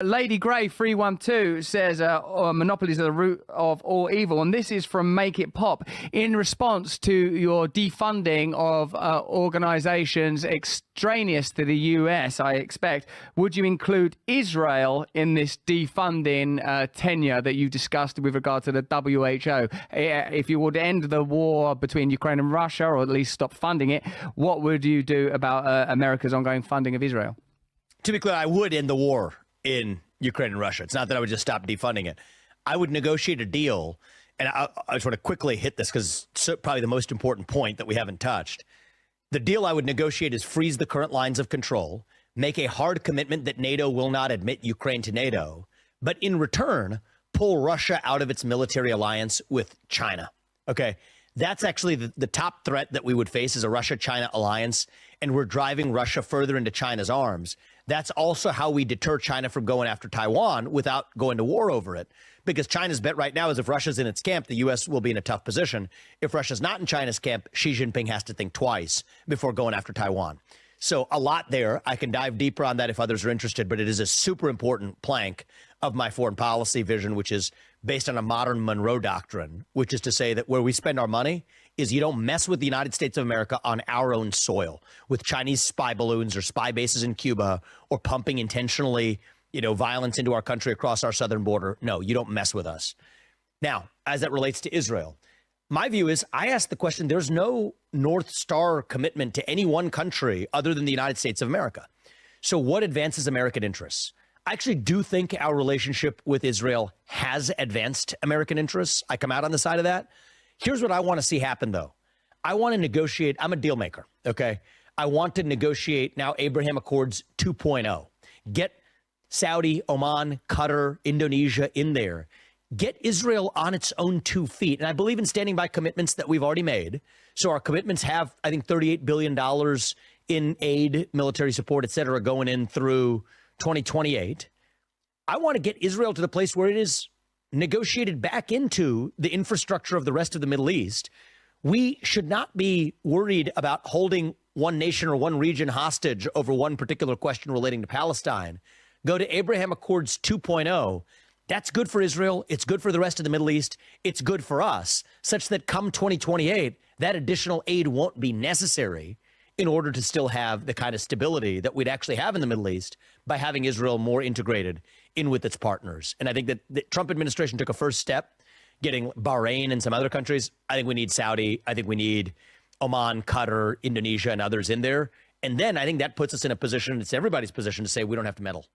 Lady Grey 312 says monopolies are the root of all evil, and this is from Make It Pop. In response to your defunding of organizations extraneous to the US, I expect, would you include Israel in this defunding tenure that you discussed with regard to the WHO? If you would end the war between Ukraine and Russia, or at least stop funding it, what would you do about America's ongoing funding of Israel? To be clear, I would end the war in Ukraine and Russia. It's not that I would just stop defunding it. I would negotiate a deal, and I just want to quickly hit this because it's probably the most important point that we haven't touched. The deal I would negotiate is freeze the current lines of control, make a hard commitment that NATO will not admit Ukraine to NATO, but in return, pull Russia out of its military alliance with China. Okay, that's actually the top threat that we would face is a Russia-China alliance, and we're driving Russia further into China's arms. That's also how we deter China from going after Taiwan without going to war over it. Because China's bet right now is if Russia's in its camp, the U.S. will be in a tough position. If Russia's not in China's camp, Xi Jinping has to think twice before going after Taiwan. So a lot there. I can dive deeper on that if others are interested, but it is a super important plank of my foreign policy vision, which is based on a modern Monroe doctrine, which is to say that where we spend our money is you don't mess with the United States of America on our own soil with Chinese spy balloons or spy bases in Cuba or pumping intentionally, violence into our country across our southern border. No, you don't mess with us. Now, as that relates to Israel, my view is I ask the question, there's no North Star commitment to any one country other than the United States of America. So what advances American interests? I actually do think our relationship with Israel has advanced American interests. I come out on the side of that. Here's what I want to see happen, though. I want to negotiate. I'm a deal maker, okay? I want to negotiate now Abraham Accords 2.0. Get Saudi, Oman, Qatar, Indonesia in there. Get Israel on its own 2 feet. And I believe in standing by commitments that we've already made. So our commitments have, I think, $38 billion in aid, military support, et cetera, going in through 2028. I want to get Israel to the place where it is negotiated back into the infrastructure of the rest of the Middle East. We should not be worried about holding one nation or one region hostage over one particular question relating to Palestine. Go to Abraham Accords 2.0. That's good for Israel. It's good for the rest of the Middle East. It's good for us, such that come 2028, that additional aid won't be necessary in order to still have the kind of stability that we'd actually have in the Middle East by having Israel more integrated in with its partners. And I think that the Trump administration took a first step, getting Bahrain and some other countries. I think we need Saudi. I think we need Oman, Qatar, Indonesia, and others in there. And then I think that puts us in a position, it's everybody's position, to say we don't have to meddle.